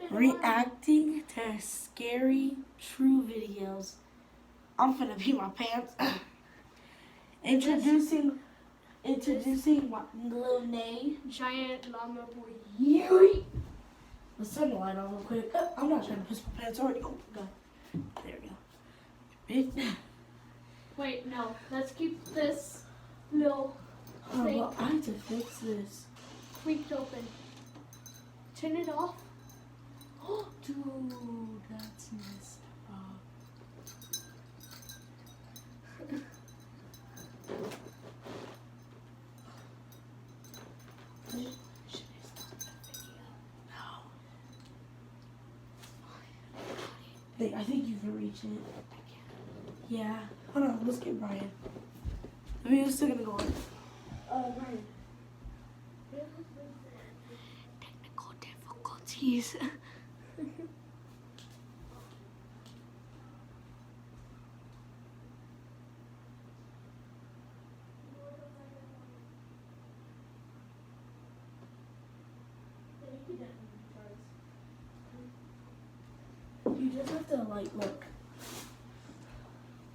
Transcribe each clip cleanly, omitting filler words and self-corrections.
Reacting to scary true videos. I'm finna pee my pants. Introducing my little Nay. Giant llama boy. Yuri. Let's turn the light on real quick. I'm not trying to piss my pants already. Oh my god. There we go. Wait, no. Let's keep this little thing Well, I have to fix this. tweaked open. Turn it off. Oh, dude, that's messed up. Should I stop the video? No. Wait, I think you can reach it. Yeah. Hold on, let's get Brian. I mean, we're still gonna go on. Brian. Technical difficulties. You just have to, like, look.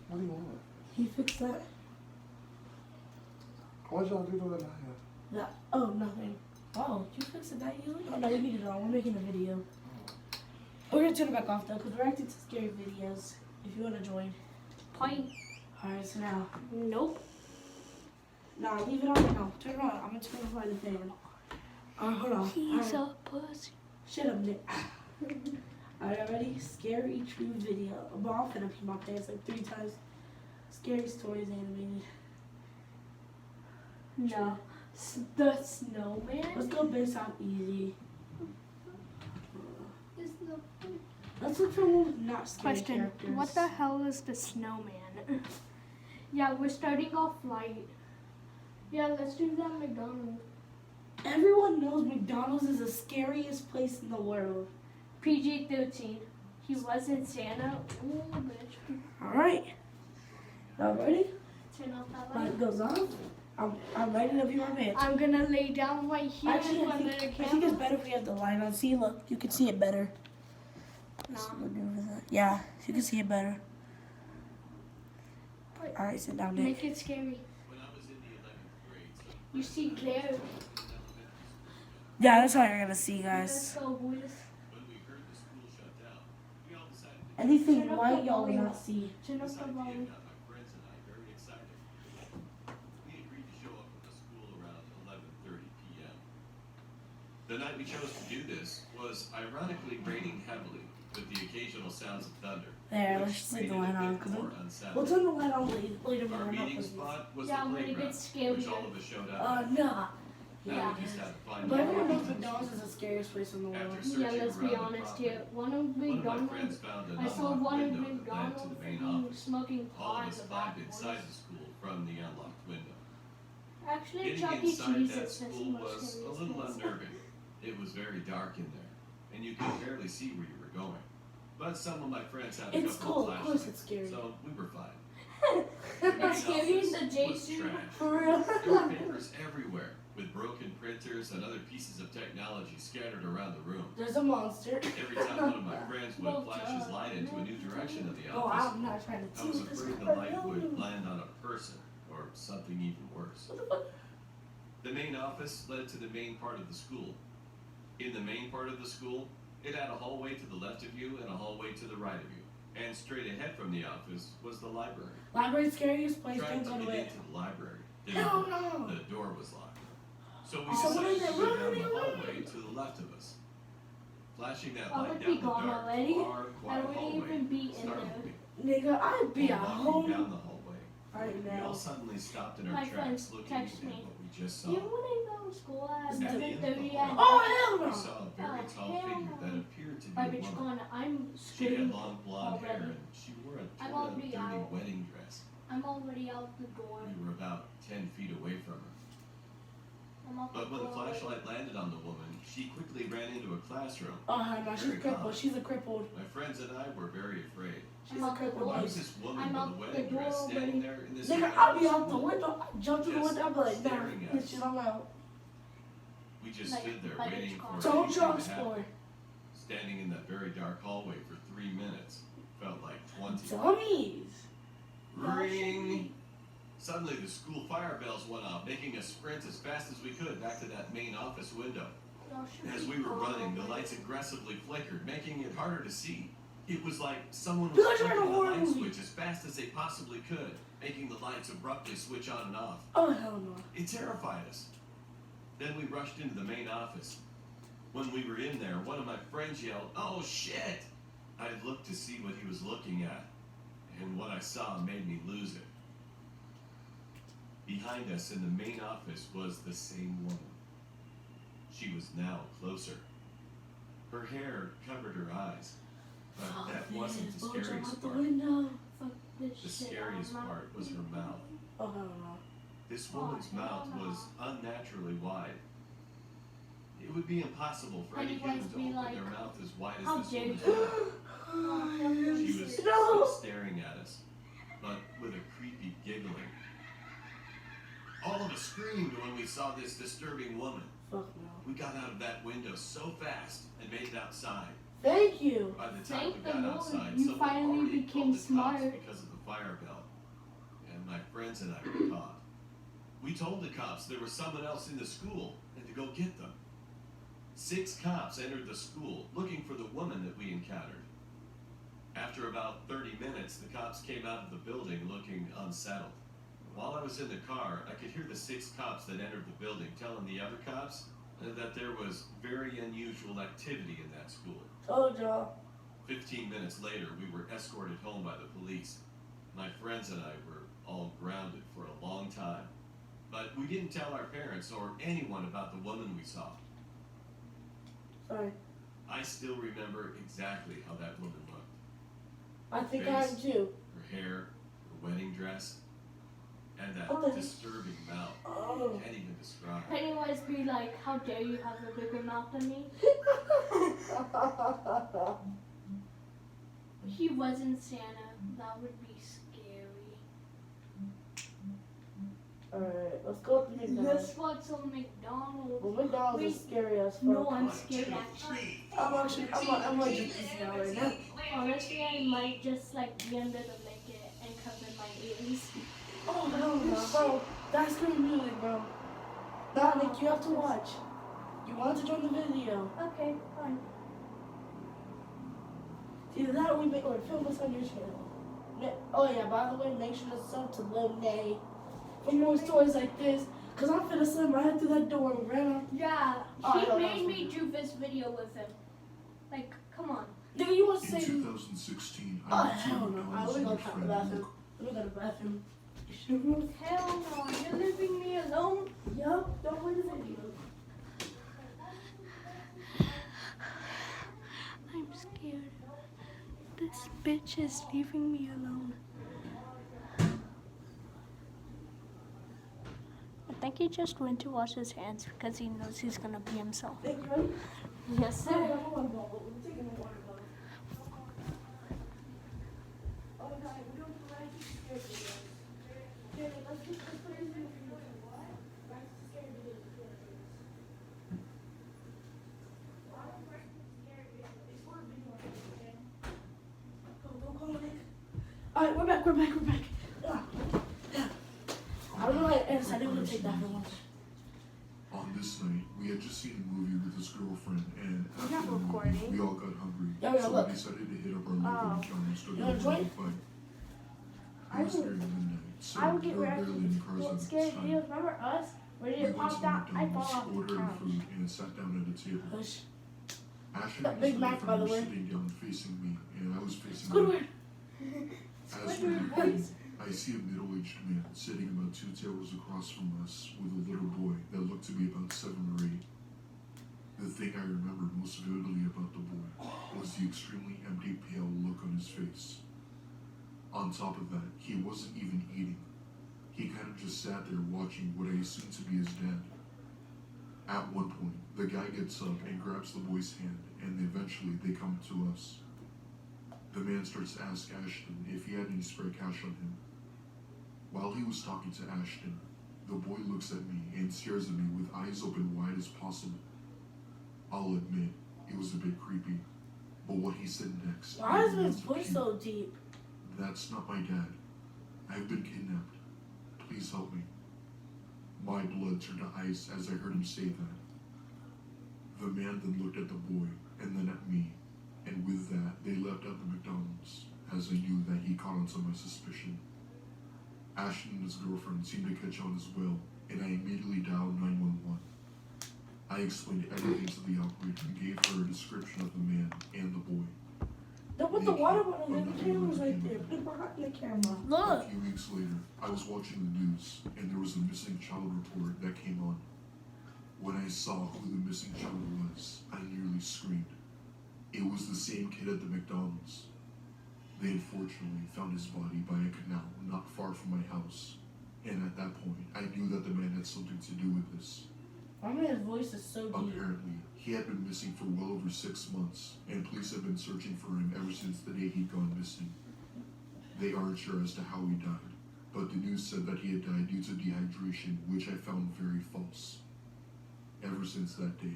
What do you want? He fixed that. Why'd y'all do that now? That. Oh, nothing. Oh, you fixed it that easily? Oh, no, we need it on. We're making a video. We're gonna turn it back off, though, because we're acting to scary videos. If you want to join. Point. Alright, so now. Nope. Nah, leave it on. No, turn it on. I'm gonna turn off the fan. Alright, hold on. He's All right. a pussy. Shut up, Nick. Alright, ready? Scary true video. I'm finna pee my pants like 3 times. Scary stories animated. No. The snowman? Let's go based on easy. Is the Let's look for one with not scary question. characters. What the hell is the snowman? Yeah, we're starting off light. Yeah, let's do that McDonald's. Everyone knows McDonald's is the scariest place in the world. PG-13. He wasn't Santa. Ooh, bitch. Alright. Now ready? Turn off that Light light. goes on. I'm ready to pee my pants. I'm gonna lay down right here Actually, in front of the I think camera. it's better if we have the light on. See, look, you can see it better. Let's maneuver that. Yeah, you can see it better. Alright, sit down, Nick. Make it scary. You see there. Yeah, that's all you're gonna see, Let's guys. go, boys. Anything Turn up white, the y'all will volume. not see. Turn up the volume. The night we chose to do this was ironically raining heavily, with the occasional sounds of thunder. There, which let's just leave made the it a light on. bit Cause more we'll unsettling. turn the light on later when Our I'm not meeting playing. spot was Yeah, the when it playground, gets scary. which all of us showed up. Nah. Now Yeah. we just had to find But out everyone knows what McDonald's is the scariest place in the world. After searching Yeah, let's be around the honest property, here. One of one of my McDonald's. friends found an I saw unlocked one of window that led to McDonald's the main freaking office. smoking All pot of in us the climbed back. inside the school from the unlocked window. Actually, Getting Chuck E. inside Cheese that is the school most was a scariest little place. unnerving. It was very dark in there, and you could barely see where you were going. But some of my friends had a It's couple cool, of of course flashlights, it's scary. so we were fine. It's scary in the Was JC. trash. For real. There were papers everywhere, with broken printers and other pieces of technology scattered around the room. There's a monster. Every time one of my friends would flash his light into a new direction of the Oh, office, I'm not trying to I was tease this. afraid the light would land on a person or something even worse. The main office led to the main part of the school. In the main part of the school, it had a hallway to the left of you and a hallway to the right of you. And straight ahead from the office was the library. Library's scariest place. Trying Don't to go to get it. into the library, Hell no. the door was locked. So we Someone decided in there, to go run, down the run, run. hallway to the left of us. Flashing that I light would down be the gone dark, already. far, I quiet wouldn't hallway even be in startled there. me. Nigga, I'd be at Walking home down the hallway, right we all now. suddenly stopped in our My tracks friends looking text at me. what we just saw. You wouldn't go to school at At the end of the 7:30 hall, at Oh, night. hell we no. saw a very Oh, tall hell figure that no. appeared to be By a bitch woman. gone, I'm She had screwed. long blonde hair already. and she wore a I'm torn up already dirty out. wedding dress. I'm already out the door. We were about 10 feet away from her. I'm out the But when the door. flashlight landed on the woman, she quickly ran into a classroom. Oh, no, she's Very crippled. calm. She's a crippled. My friends and I were very afraid. She's I'm a out the crippled. door. Why was this woman I'm with a out wedding the door dress standing already. there in this Nigga, dark I'll be out the school? window. I jump through the Just window. I'm like, nah, staring at this us. shit, I'm out. We just Like, stood there by waiting bitch for gone. Don't anything drop to happen. score. Standing in that very dark hallway for 3 minutes felt like 20. Dummies. Ring! Suddenly the school fire bells went off, making us sprint as fast as we could back to that main office window. As we were running, the lights aggressively flickered, making it harder to see. It was like someone was flicking the light switch as fast as they possibly could, making the lights abruptly switch on and off. Oh, hell no. It terrified us. Then we rushed into the main office. When we were in there, one of my friends yelled, "Oh shit!" I looked to see what he was looking at, and what I saw made me lose it. Behind us in the main office was the same woman. She was now closer. Her hair covered her eyes, but that wasn't the scariest part. The scariest part was her mouth. Oh, hell no. This woman's mouth was unnaturally wide. It would be impossible for any human to open their mouth as wide as this woman's mouth. She was still staring at us, but with a creepy giggling. All of us screamed when we saw this disturbing woman. Fuck no. We got out of that window so fast and made it outside. Thank you. By the time we got outside, you someone finally already became called the cops smart. because of the fire bell. And my friends and I were caught. We told the cops there was someone else in the school and to go get them. 6 cops entered the school looking for the woman that we encountered. After about 30 minutes, the cops came out of the building looking unsettled. While I was in the car, I could hear the 6 cops that entered the building telling the other cops that there was very unusual activity in that school. Told y'all. 15 minutes later, we were escorted home by the police. My friends and I were all grounded for a long time. But we didn't tell our parents or anyone about the woman we saw. Sorry. I still remember exactly how that woman looked. I think I am too. Her hair, her wedding dress, and that Oh. disturbing mouth. Oh. I can't even describe. Pennywise be like, how dare you have a bigger mouth than me? He wasn't Santa. That would be scary. Alright, let's go up to McDonald's. Let's watch some McDonald's. Well, McDonald's is Wait, scary as fuck. No, I'm scared actually. I'm like just this now right now. Honestly, I might just like be under the blanket and cover my ears. Oh, hell no. Bro, that's scary music, bro. Nah, Nick, you have to watch. You want to join the video. Okay, fine. Either that or we make or film this on your channel. Oh yeah, by the way, make sure to sub to Lil Nay for more stories like this. Cause I'm finna slam my head through that door and ran out. Yeah, Oh, he no, made no. me do this video with him. Like, come on. Nigga, you want to In say? 2016, Oh I went to hell no! McDonald's Let me with go my to the friend bathroom. Luke. Let me go to the bathroom. You should move. Hell no, you're leaving me alone? Yup, don't play the video. I'm scared. This bitch is leaving me alone. I think he just went to wash his hands because he knows he's gonna be himself. Think you ready? Yes, I have sir. a water bottle. We're taking a water bottle. Oh god, we're doing the right scary videos. Okay, let's put it in the video. Right scary videos. Alright, we're back. I don't know why I didn't want to take that for once. On this night, we had just seen a movie with his girlfriend, and We're after not the movie, recording. we all got hungry. Yeah, yeah, so look. we decided to hit up our local McDonald's to You go wanna to join? a fight. I It was would- nearly midnight, so I would we get were reactions. barely in the cars at Scary this time. videos. Remember us? Where We did it went to pop out? I McDonald's, fall off the ordered couch. food, and sat down at a table. Push. Ashley That and Big his Mac, by girlfriend the were way. sitting down facing me, and I was facing Squidward. them. As we Squidward, were voice. I see a middle-aged man sitting about 2 tables across from us with a little boy that looked to be about 7 or 8. The thing I remembered most vividly about the boy was the extremely empty, pale look on his face. On top of that, he wasn't even eating. He kind of just sat there watching what I assumed to be his dad. At one point, the guy gets up and grabs the boy's hand, and eventually they come to us. The man starts to ask Ashton if he had any spare cash on him. While he was talking to Ashton, the boy looks at me and stares at me with eyes open wide as possible. I'll admit, it was a bit creepy. But what he said next... Why is made me his want to voice puke. so deep? That's not my dad. I've been kidnapped. Please help me. My blood turned to ice as I heard him say that. The man then looked at the boy and then at me, and with that, they left out the McDonald's, as I knew that he caught on to my suspicion. Ashton and his girlfriend seemed to catch on as well, and I immediately dialed 911. I explained everything to the operator and gave her a description of the man and the boy. Don't put the water bottle in the camera's right there. Put it behind the camera. Look. A few weeks later, I was watching the news, and there was a missing child report that came on. When I saw who the missing child was, I nearly screamed. It was the same kid at the McDonald's. They unfortunately found his body by a canal not far from my house, and at that point, I knew that the man had something to do with this. My man's voice is so deep. Apparently, he had been missing for well over 6 months, and police have been searching for him ever since the day he'd gone missing. They aren't sure as to how he died, but the news said that he had died due to dehydration, which I found very false. Ever since that day,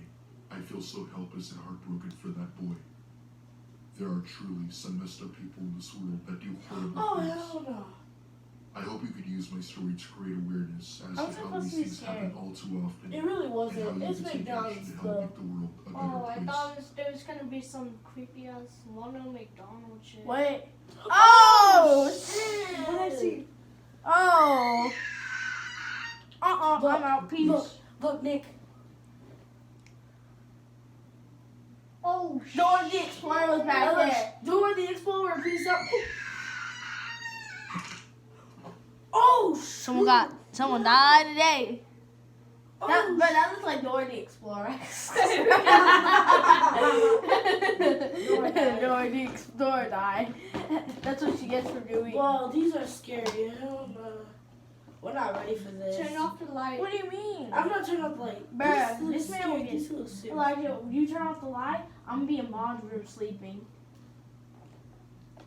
I feel so helpless and heartbroken for that boy. There are truly some messed up people in this world that do horrible things. Hell no. I hope you could use my story to create awareness as I'm to how supposed these to be things happen scared. all too often. It really And wasn't. how you It's can take McDonald's action to help though. make the world a better Oh, I place. thought there was gonna be some creepy ass Ronald McDonald shit. Wait. Oh, shit. What did I see? Oh. Look, I'm out. Peace. Look, Nick. Oh, Dora the Explorer was back Look. there. Dora the Explorer, peace out. Oh, shoot. someone died today. Oh, That looks like Dora the Explorer. Dora died. That's what she gets for doing. Well, these are scary. Hell no. We're not ready for this. Turn off the light. What do you mean? I'm not turning off the light. Bruh, This this man scary. will get- This looks serious. Elijah, you turn off the light, I'm gonna be in mom's room sleeping.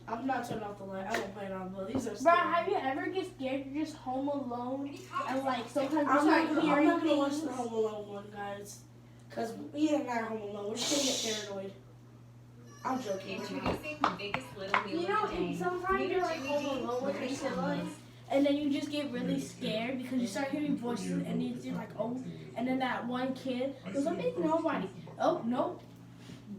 I'm not turning off the light. I don't plan on, but these are Bruh, scary. have you ever get scared you're just home alone and like sometimes you I'm not start gonna hearing watch things? the Home Alone one, guys. Because we and I are Home Alone. We're just gonna get paranoid. I'm joking. Introducing the biggest little meal You know, of the day. sometimes Meet you're our like Jimmy home Dean alone with Flurry your siblings, combos. and then you just get really scared because you start hearing voices and you're like, oh, and then that one kid goes, I'm with nobody. Oh, nope.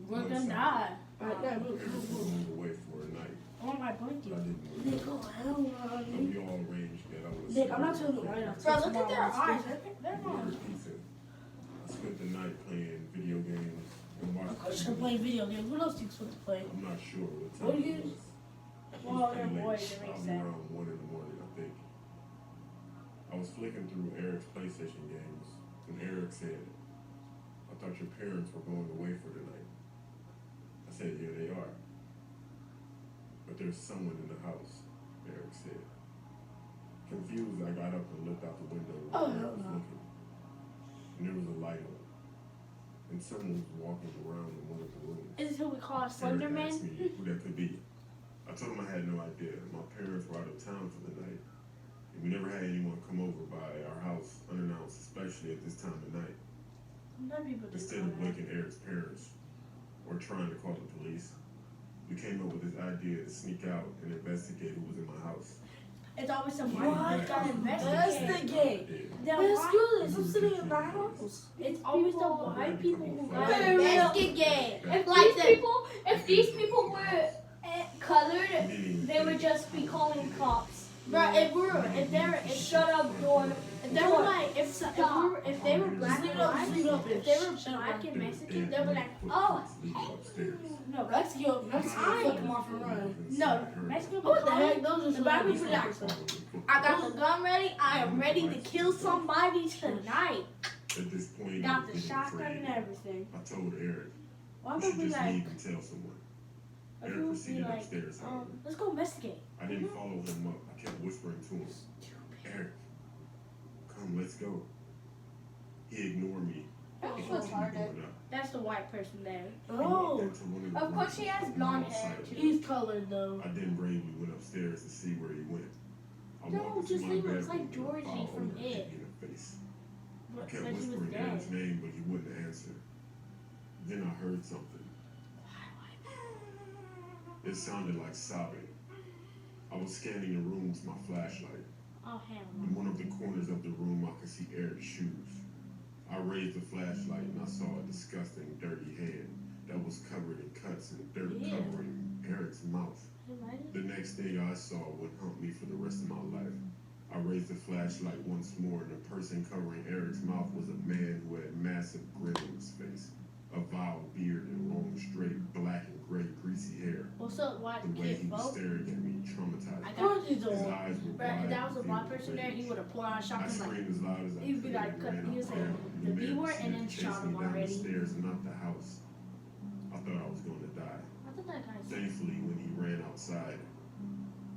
We're gonna die. Alright, yeah, move. Moved away for a night. I want my But I blanket. didn't Nick, move. oh, hell no, But Nick. we all arranged that I was. Nick, I'm not turning the light off. Bro, look at their Tomorrow. eyes. They're We were on. decent. I spent the night playing video games and Of course watching. you're playing video games. What else are you supposed to play? I'm not sure what What time do you- it was. Well, It they're was pretty boys, late, it makes probably sense. around 1 in the morning, I think. I was flicking through Eric's PlayStation games, and Eric said, I thought your parents were going away for the night. I said, yeah, they are. But there's someone in the house, Eric said. Confused, I got up and looked out the window where Oh, Eric hell was no. looking. And there was a light on. And someone was walking around in one of the rooms. This is who we call a Eric Slender asked Man. me who that could be. I told him I had no idea. My parents were out of town for the night. And we never had anyone come over by our house unannounced, especially at this time of night. Sometimes people do Instead of that. waking Eric's parents or trying to call the police, we came up with this idea to sneak out and investigate who was in my house. It's always some What? white guy Investigate. Yeah. Let's do this. I'm sitting in my house. It's always the white people who Right. gotta investigate. If these people were colored, they would just be calling cops. Bro, if shut up, door. If they were like, if they were black and white, if they were black and Mexican, they were like, oh, No, Mexico flick them off and run. no, Mexican. What the heck? Those are The black some people like, I got the gun ready. I am ready to kill somebody tonight. At this point, Got I the was getting shotgun afraid. and everything. I told Eric, Why you would should we just like? leave and tell someone. Why Eric would we proceeded like? upstairs, however. Let's go investigate. I didn't follow him up. I kept whispering to him, Eric, come, let's go. He ignored me. That He was continued harder. going up. That's the white person there. He walked Oh, into one of the Of course rooms he has and blonde all hair, silent. too. he's colored though. I then bravely went upstairs to see where he went. I No, walked into just my he looks bedroom like and I Georgie followed from him and It. hit me in the face. I But kept he was whispering dead. Eric's name, but he wouldn't answer. Then I heard something. It sounded like sobbing. I was scanning the room with my flashlight. Oh, hell In no. one of the corners of the room, I could see Eric's shoes. I raised the flashlight and I saw a disgusting, dirty hand that was covered in cuts and dirt covering Eric's mouth. The next thing I saw would haunt me for the rest of my life. I raised the flashlight once more, and the person covering Eric's mouth was a man who had massive grin on his face, a vile beard and long, straight, black and gray, greasy hair. What's up, white The way he kid, was bro? staring at me traumatized I me. Of course he's His old. eyes were Bruh, if wide that was a and black filled person with there, he rage. would have pulled out a I shotgun like, screamed as loud as I he'd be could like, and cut- ran he was outside. like, The the B man word and then chased shot me him down the already. stairs and out the house. I thought I was going to die. I thought that guy. Thankfully, when he ran outside,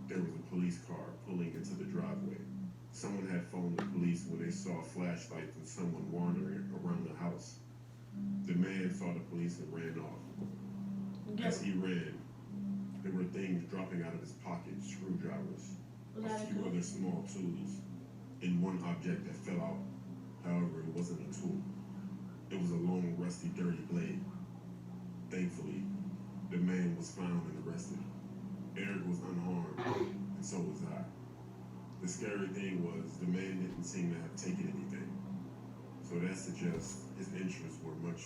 there was a police car pulling into the driveway. Someone had phoned the police when they saw flashlights and someone wandering around the house. The man saw the police and ran off. As he ran, there were things dropping out of his pockets, screwdrivers, Was a that a few good? other small tools, and one object that fell out. However, it wasn't a tool. It was a long, rusty, dirty blade. Thankfully, the man was found and arrested. Eric was unharmed, and so was I. The scary thing was the man didn't seem to have taken anything. So that suggests his interests were much,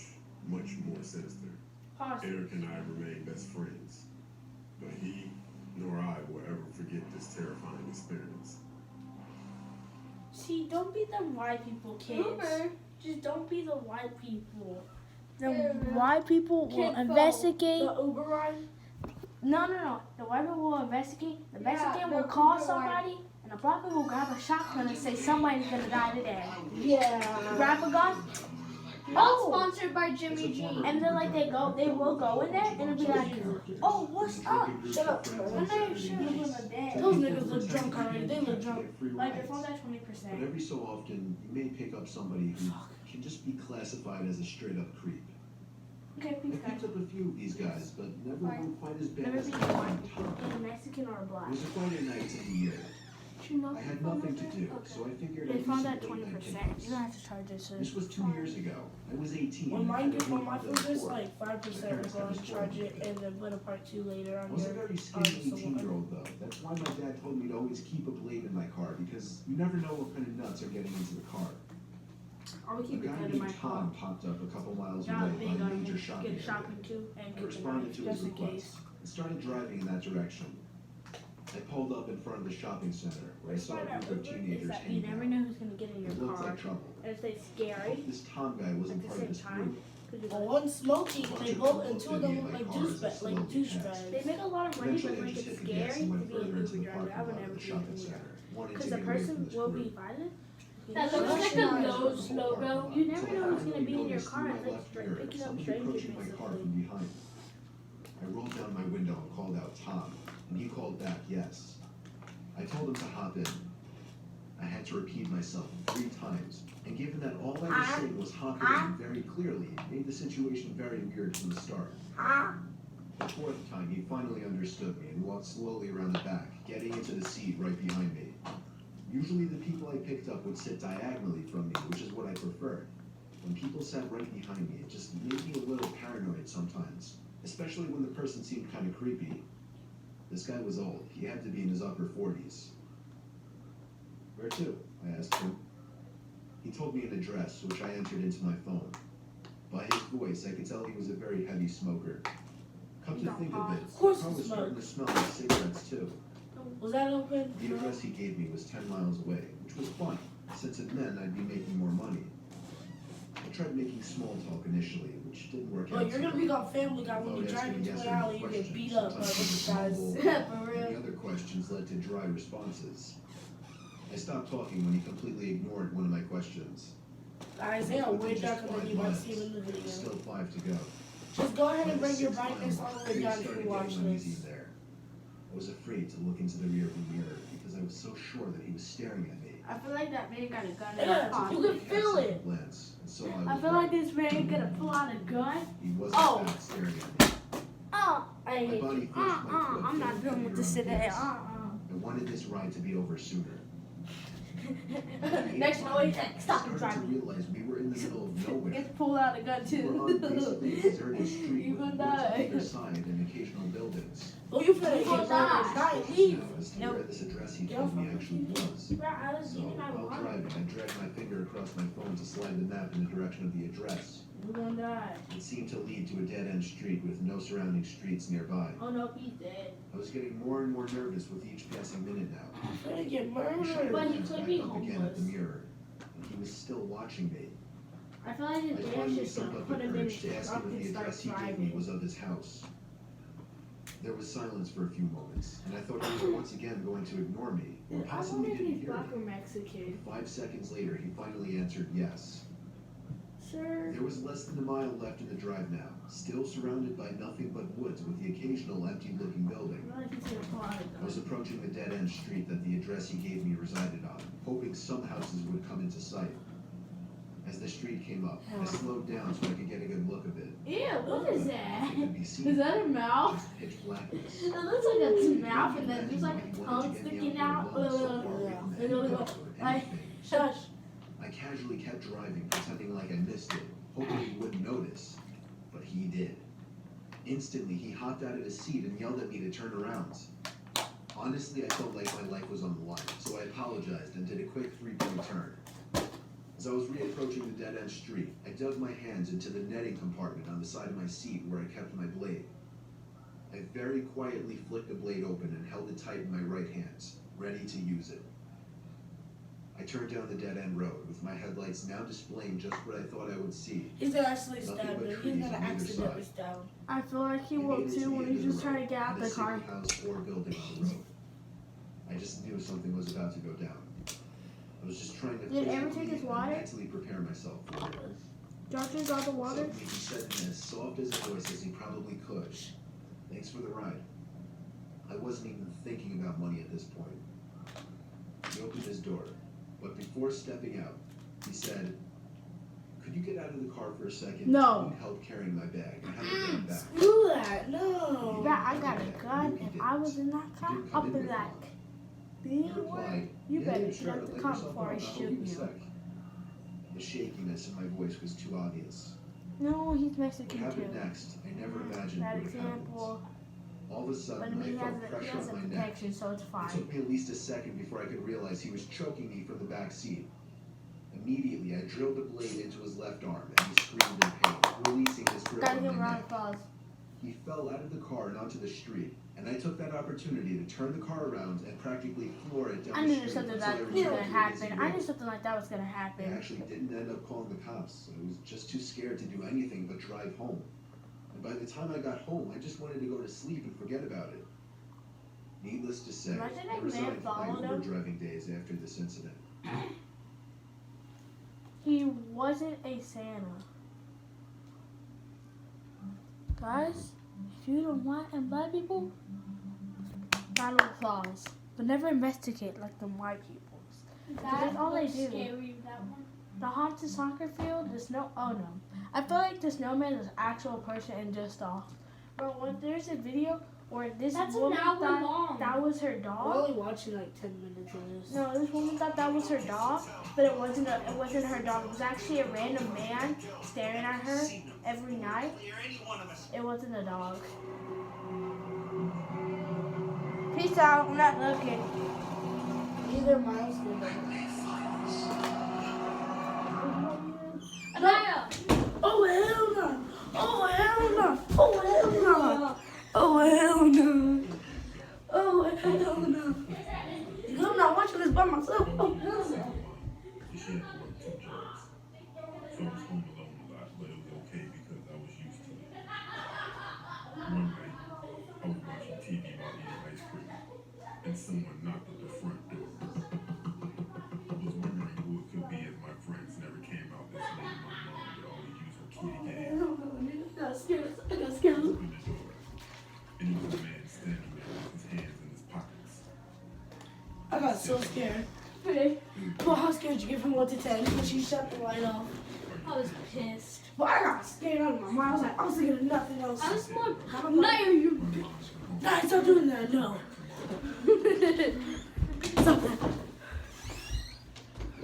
much more sinister. Pause. Eric and I remain best friends, but he nor I will ever forget this terrifying experience. See, don't be them white people, kids. Uber. Just don't be the white people. The Uber. white people will Kid phone. investigate. The Uber ride. No. The white people will investigate. The Yeah, Mexican the will call Uber somebody, and the black people will grab a shotgun and say somebody's gonna die today. Yeah. Grab a gun. All sponsored by Jimmy G. And then like they will go in there and it'll be like, oh, what's up? Shut up. And they shoot him in the dead. Those niggas look drunk already. They look drunk. Like it's on that 20%. But every so often, you may pick up somebody who can just be classified as a straight-up creep. Okay, I please guys. picked up a few of these guys, but never one quite as bad Never as be the a one Tom. Mexican or a black. It was a Friday night in the year. You know I had nothing to do, so I figured They I'd found do that some 20%. late-night You pickups. don't have to charge this. This was 2 years ago. I was 18. When and mine had gets a on my report food, it's report. like 5%. We're going to charge it and then put a part 2 later I on was a your. very skinny 18-year-old though. That's why my dad told me to always keep a blade in my car, because you never know what kind of nuts are getting into the car. I would A keep it guy good in my named car. Tom popped up a couple miles John away big by a on major me. shopping Get area. shopping too and I get the responded knife to his just in request case. and started driving in that direction. I pulled up in front of the shopping center where I saw a group of Is teenagers that you hanging never out. know who's gonna get in It your looked car. like trouble. And if they I scary, hope this Tom guy wasn't at the part of same this time, group. well, one smoky, they both and 2 of them look like douchebags. They make a lot of money, Eventually, but I make just it hit the gas scary and to went be an further into Uber the driver. parking I would lot never of the be an shopping Uber center, wanting because to the get away from person this will group. be violent. That looks like a Lowe's logo. You never Until I know who's gonna finally be in your noticed car. through It's my like left mirror picking up somebody strangers approaching my car basically. from behind. I rolled down my window and called out Tom, and he called back yes. I told him to hop in. I had to repeat myself 3 times, and given that all I was saying was hop in very clearly, it made the situation very weird from the start. The 4th time, he finally understood me and walked slowly around the back, getting into the seat right behind me. Usually the people I picked up would sit diagonally from me, which is what I preferred. When people sat right behind me, it just made me a little paranoid sometimes, especially when the person seemed kind of creepy. This guy was old. He had to be in his upper 40s. Where to? I asked him. He told me an address, which I entered into my phone. By his voice, I could tell he was a very heavy smoker. Come to think of it, Of course the car he was starting to smokes. smell like cigarettes too. Was that open? The address he gave me was 10 miles away, which was fun, since it meant I'd be making more money. I tried making small talk initially, which didn't work Well, out. you're so gonna well. be on Family Guy when you Although drive asking into yes an or no alley, you get questions, beat up by sometimes those he guys. mumbled, For and real. the other questions led to dry responses. I stopped talking when he completely ignored one of my questions. Guys, they are way Within just darker than 5 you might miles, see in the there was video. still 5 to go. Just go ahead and By the bring your 6th brightness mile all the mark, way things down if started you watch getting uneasy this. there. I was afraid to look into the rearview mirror because I was so sure that he was staring at me. I feel like that man got a gun in his Yeah, pocket. you can feel it. Glance, and so I was feel right. like this man gonna pull out a gun. He was Oh. in fact staring at me. Oh, I My hate body you. clenched my foot, I'm not feeling dealing with heavier this on today. gas. I wanted this ride to be over sooner. Next noise, stop and I started drive to me. realize we were in the middle of nowhere. Gets pulled out a gun We were on basically a too. deserted street You with gonna woods on die. either side and occasional buildings. Oh, you finna You get gonna die. murdered. Not Focused leave. now as to Nope. where this address he told me actually was. Bro, I was So, thinking I while wanted. driving, I dragged my finger across my phone to slide the map in the direction of the address. You're gonna die. It seemed to lead to a dead-end street with no surrounding streets nearby. Oh no, he's dead. I was getting more and more nervous with each passing minute now. You're gonna get I shot murdered. But he glanced could back be up again at the homeless. mirror, and he was still watching me. I feel like I his dad's finally just summed gonna up the put him in courage his to ask truck him if and the start address he gave me driving. was of his house. There was silence for a few moments, and I thought he was once again going to ignore me, or I wonder possibly if didn't he's hear black or me. Mexican. 5 seconds later, he finally answered yes. Sir. There was less than a mile left in the drive now, still surrounded by nothing but woods with the occasional empty-looking building. I feel like he's gonna fall out of I was approaching the dead-end street that the address he gave me resided on, hoping some houses would come into sight. As the street came up, I slowed down so I could get a good look of it. Ew, what is It that? could be seen. Is that a mouth? Just pitch blackness. It looks like a mouth and then there's like a tongue sticking out. Like, Shush. I casually kept driving, pretending like I missed it, hoping he wouldn't notice. But he did. Instantly, he hopped out of his seat and yelled at me to turn around. Honestly, I felt like my life was on the line, so I apologized and did a quick 3-point turn. As I was reapproaching the dead-end street, I dug my hands into the netting compartment on the side of my seat where I kept my blade. I very quietly flicked the blade open and held it tight in my right hand, ready to use it. I turned down the dead-end road, with my headlights now displaying just what I thought I would see. He's gonna actually Nothing stab but him. trees He's gonna on either accidentally side. stab him. I feel like he I will made it to too the when end he's of the just trying to road, get out and the a single car. house or building on the road. I just knew something was about to go down. I was just trying to Did push Aaron the take his lead water? and mentally prepare myself for it. Doctor's got the water. Suddenly he said in as soft as a voice as he probably could, "Thanks for the ride." I wasn't even thinking about money at this point. He opened his door, but before stepping out, he said, "Could you get out of the car for a second? No. I need help carrying my bag. I have to get back." Screw that. No. But I got a gun. If I was in that car, I'll be like, He replied, you "Yeah, better yeah, get sure, out the let car yourself before I out. I'll shoot give a you." sec." The shakiness in my voice was too obvious. No, he's What Mexican happened too. next, I never imagined Bad would have happened. example. All of a But sudden, I he felt has a pressure on my neck. protection, so it's It fine. took me at least a second before I could realize he was choking me from the back seat. Immediately, I drilled the blade into his left arm, and he screamed in pain, releasing his grip Gotta on give him a my round neck. of applause. He fell out of the car and onto the street, and I took that opportunity to turn the car around and practically floor it down I the knew street something until I that was returned gonna to a busy happen. I knew road. something like that was gonna I happen. actually didn't end up calling the cops. I was just too scared to do anything but drive home. And by the time I got home, I just wanted to go to sleep and forget about it. Needless to say, Imagine I a man resigned my followed Uber him. driving days after this incident. He wasn't a Santa. Guys, if you don't want and black people, round of applause. But never investigate like the white peoples. That's all they do. Scary, that one. The haunted soccer field, the snow. Oh no. I feel like the snowman is an actual person and just off. But when there's a video where this That's an woman hour thought long. that was her We're dog. only watching like 10 minutes of this. No, this woman thought that was her dog, but it wasn't her dog. It was actually a random man staring at her every night. It wasn't a dog. Peace out. I'm not looking. Either Miles or Anaya! Oh hell no! Oh hell no! Oh hell no! Oh hell no! Oh hell no! I'm not watching this by myself. Oh hell no! She had to work 2 jobs. So I was home alone a lot, but it was okay because I was used to it. One night, I was watching TV while eating ice cream, and someone knocked at the front door. I was wondering who it could be as my friends never came out this late and my mom would always use her key to get in. I got scared. I got scared. I opened the door, and it was a man standing there with his hands in his pockets. I got so scared. Well, how scared you give him 1 to 10 when she shut the light off? I was pissed. But I got scared out of my mind. I was thinking of nothing else. I was more. I'm like, Anaya, you. nah, stop doing that. No. Stop that.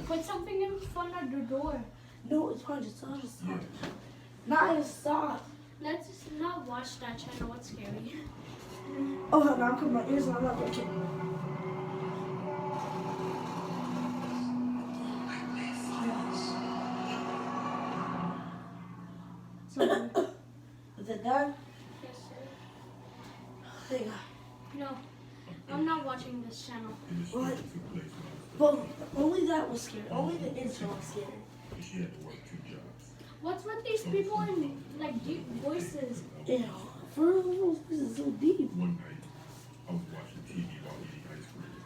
Put something in front of the door. No, it's fine. Just stop. Yeah. Not stop. Let's just not watch that channel. It's scary. Oh, hell no, I'm covering my ears and I'm not going to. Is it done? Yes, sir. Thank God. No, I'm not watching this channel. And the shooting What? took place when I was 13. Well, only that was scary. Only the intro was scary. And she had to work 2 jobs. What's with these people in like deep voices? Yeah, for real, this is so deep. One night, I was watching TV while eating ice cream.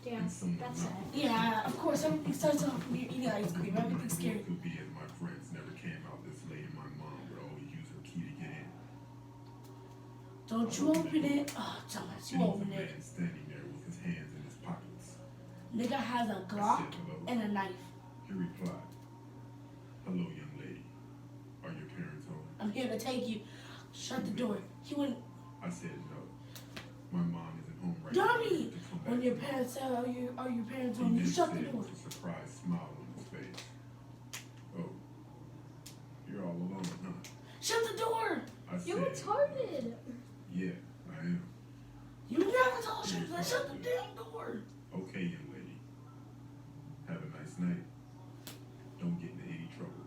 Damn, And someone that's sad. knocked. Yeah, of course, everything starts off when you're eating ice cream. Everything's scary. Could be as my friends never came out this late and my mom would always use her key to get in. Don't you open it. Oh, Thomas, you And there was open a it. man standing there with his hands in his pockets. Nigga has a I Glock said hello. and a knife. He replied, "Hello, young lady. Are your parents home?" I'm here to take you. Shut the door. He went, I said no. My mom isn't home right Dummy! now. To come back when your to me." parents say, are your parents He home? You then shut the said door. with a surprised smile on his face, "Oh, you're all alone, huh?" Shut the door. I You're said, retarded. "Yeah, I am." You never told us that. Shut the damn door. "Okay, young lady. Have a nice night. Don't get into any trouble."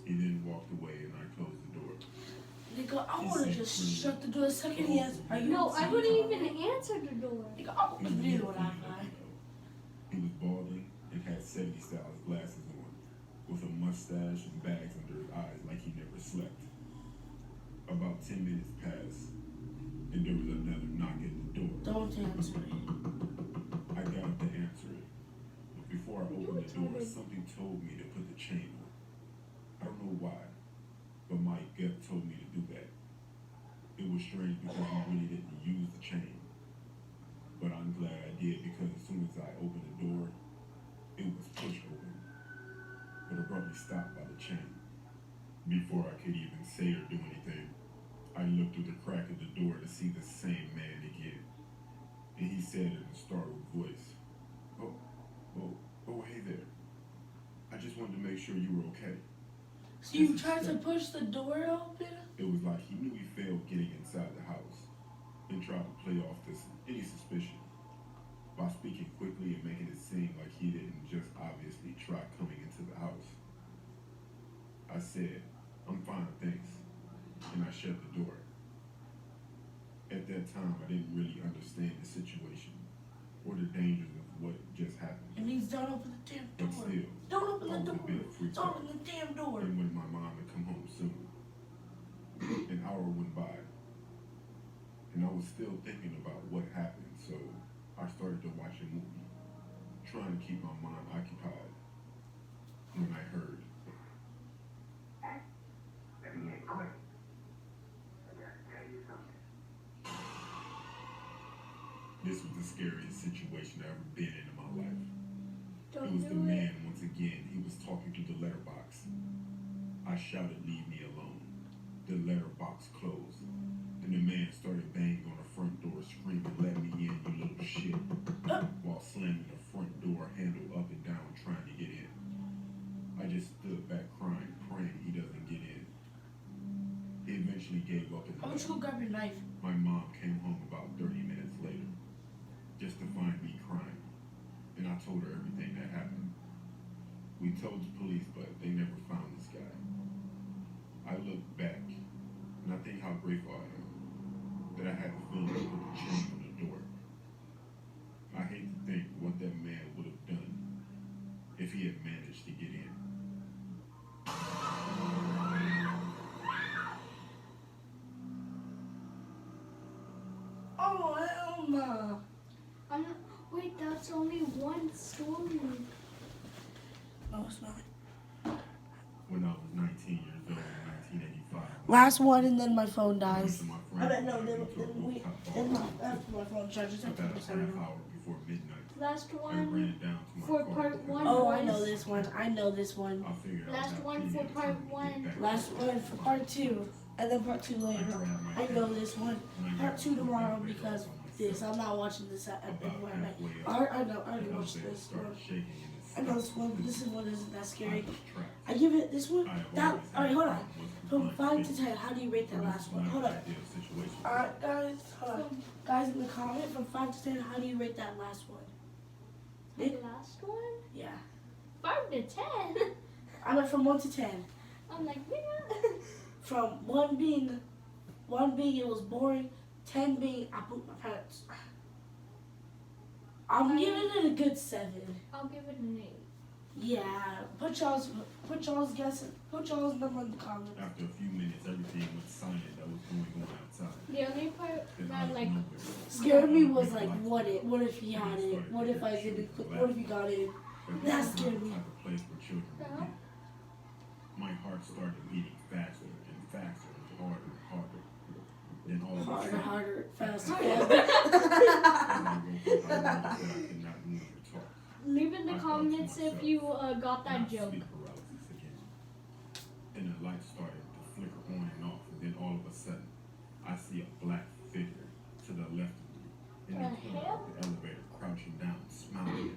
He then walked away and I closed the door. Nigga, I want to just shut the door the second he asks, are you No, I insane? wouldn't even answer the door. Nigga, I He was wouldn't do what I beautiful, lie. He was balding and had 70 styles glasses on, with a mustache and bags under his eyes like he never slept. About 10 minutes passed, and there was another knock at the door. Don't answer it. I got up to answer it, but before I opened the door, something told me to put the chain on. I don't know why, but my gut told me to do that. It was strange because I really didn't use the chain, but I'm glad I did because as soon as I opened the door, it was pushed open, but abruptly stopped by the chain. Before I could even say or do anything, I looked through the crack of the door to see the same man again, and he said in a startled voice, Oh, hey there. I just wanted to make sure you were okay." So you tried to push the door open? It was like he knew he failed getting inside the house and tried to play off any suspicion by speaking quickly and making it seem like he didn't just obviously try coming into the house. I said, "I'm fine, thanks," and I shut the door. At that time, I didn't really understand the situation or the dangers of what just happened. It means don't open the damn But door. still, Don't open I the was a door. bit freaked Don't out. open the damn door. And when my mom had come home soon, an hour went by, and I was still thinking about what happened, so I started to watch a movie, trying to keep my mind occupied, when I heard. Let me get quick. I gotta tell you something. This was the scariest situation I've ever been in my life. It Don't was the do it. man once again. He was talking through the letterbox. I shouted, "Leave me alone." The letterbox closed, and the man started banging on the front door, screaming, "Let me in, you little shit," while slamming the front door handle up and down, trying to get in. I just stood back crying, praying he doesn't get in. He eventually gave up and Why don't left. you go grab your knife? My mom came home about 30 minutes later, just to find me crying, and I told her everything that happened. We told the police, but they never found this guy. I look back, and I think how grateful I am that I had the feeling to put the chain on the door. I hate to think what that man would have done if he had managed to get in. Oh, hell no. I'm not, wait, that's only one story. No, it's not. When I was 19 years old in 1985. Last one, and then my phone dies. most of my I friends bet no, and I then, went to a then we, rooftop then bar. after my phone charges, I About take a this half out. hour before midnight. Last I ran one. down to my for car part because one. Oh, I know this one. I know this one. I figured Last I'd have one plenty for of part time to get one. back Last to one for part 2, and then part 2 later. I know this one. Part 2 tomorrow because this. I'm not watching this at one night. I know. I already watched this one. I know this one. This is one isn't that scary. I give it this one. That. Alright, hold on. From 5 to 10, how do you rate that last one? Hold up. Alright, guys, hold up. Guys, in the comment, from 5 to 10, how do you rate that last one? The last one? Yeah. 5 to 10. I went from 1 to 10. I'm like, yeah. From 1 being it was boring, 10 being I pooped my pants. I'm giving it a good 7. I'll give it an 8. Yeah, put y'all's number in the comments. After a few minutes, everything went silent that was going on outside. The only part that like Scared me was like, what if he had it? What if I didn't? What if he got it? That scared me. Type of place where children would be. My heart started beating faster and faster and harder and harder. Then all of a sudden, Harder, faster. as I woke up, I noticed that I could not move or talk. leave in the comments if you got that joke. Sleep paralysis again. Then the light started to flicker on and off, and then all of a sudden, I see a black figure to the left of me in the corner of the elevator, crouching down, smiling at me.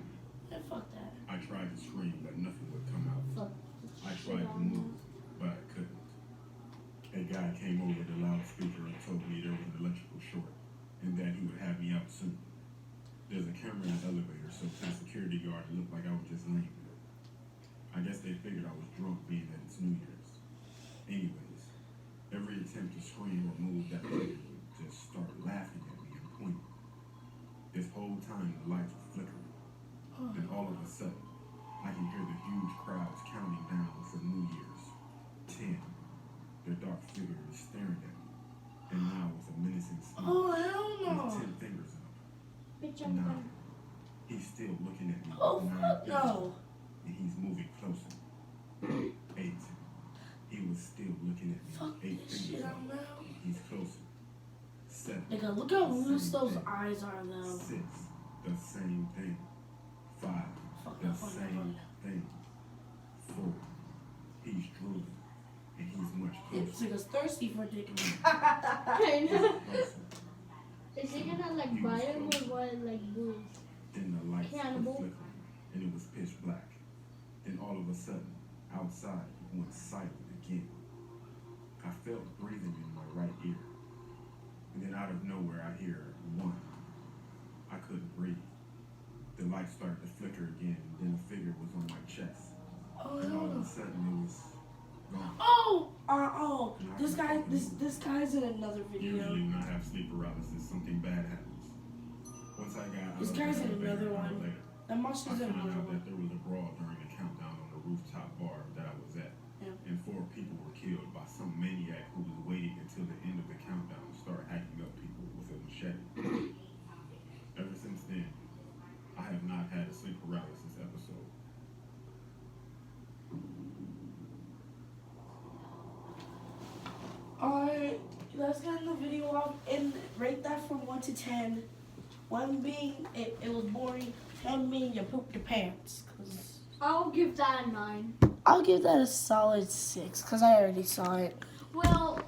Yeah, fuck that. I tried to scream, but nothing would come out. Fuck. I tried to move, but I couldn't. A guy came over the loudspeaker and told me there was an electrical short, and that he would have me out soon. There's a camera in the elevator, so to the security guard, it looked like I was just laying there. I guess they figured I was drunk, being that it's New Year's. Anyways, every attempt to scream or move, that figure would just start laughing at me and pointing. This whole time, the lights were flickering. Then all of a sudden, I can hear the huge crowds counting down for New Year's. 10. The dark figure is staring at me, and now with a menacing smile, Oh, hell with no. 10 fingers up. Bitch, I'm 9. done. He's still looking at me. Oh, with 9 fuck fingers no. up, and he's moving closer. 8. He was still looking at me Fuck with 8 this shit fingers up, out now. and he's closer. 7. Nigga, look how The loose same those thing. eyes are, though. 6. The same thing. 5. Fuck The that, fuck that, same fuck thing. 4. He's drooling, and he's much This closer. nigga's thirsty for dick. I know. Closer. Is he gonna like bite him or what? Like bruise? Then the lights were Cannibal. flickering, and it was pitch black. Then all of a sudden, outside, it went silent again. I felt breathing in my right ear. And then out of nowhere, I hear 1. I couldn't breathe. The lights started to flicker again, and then the figure was on my chest. And all of a sudden, it was gone. This guy's in another video. Usually when I have sleep paralysis, something bad happens. Once I got out This of guy's the in elevator another an hour one. later, That must I is in found another out one. that there was a brawl during the countdown on the rooftop bar that I was at. Yeah. And 4 people were killed by some maniac who was waiting until the end of the countdown to start hacking up people with a machete. Ever since then, I have not had a sleep paralysis episode. Alright, let's get the video off and rate that from 1 to 10. 1 being it was boring, 10 being you pooped your pants. I'll give that a 9. I'll give that a solid 6 because I already saw it. Well,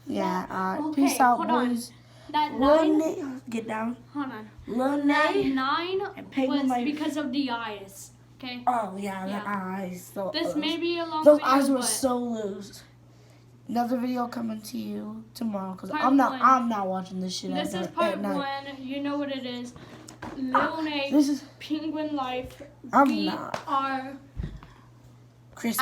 Yeah, okay, peace out, hold on. boys. that 9. Get down. Hold on. Lil That Nay. 9 And pay was my- because of the eyes. Okay. Oh, yeah, the Yeah. eyes. This may be a long Those video, eyes were but so loose. Another video coming to you tomorrow because Part I'm one. not watching this shit this at, is part at night. 1. You know what it is. Lil Nay, This is Penguin Life. I'm we not. are Chris.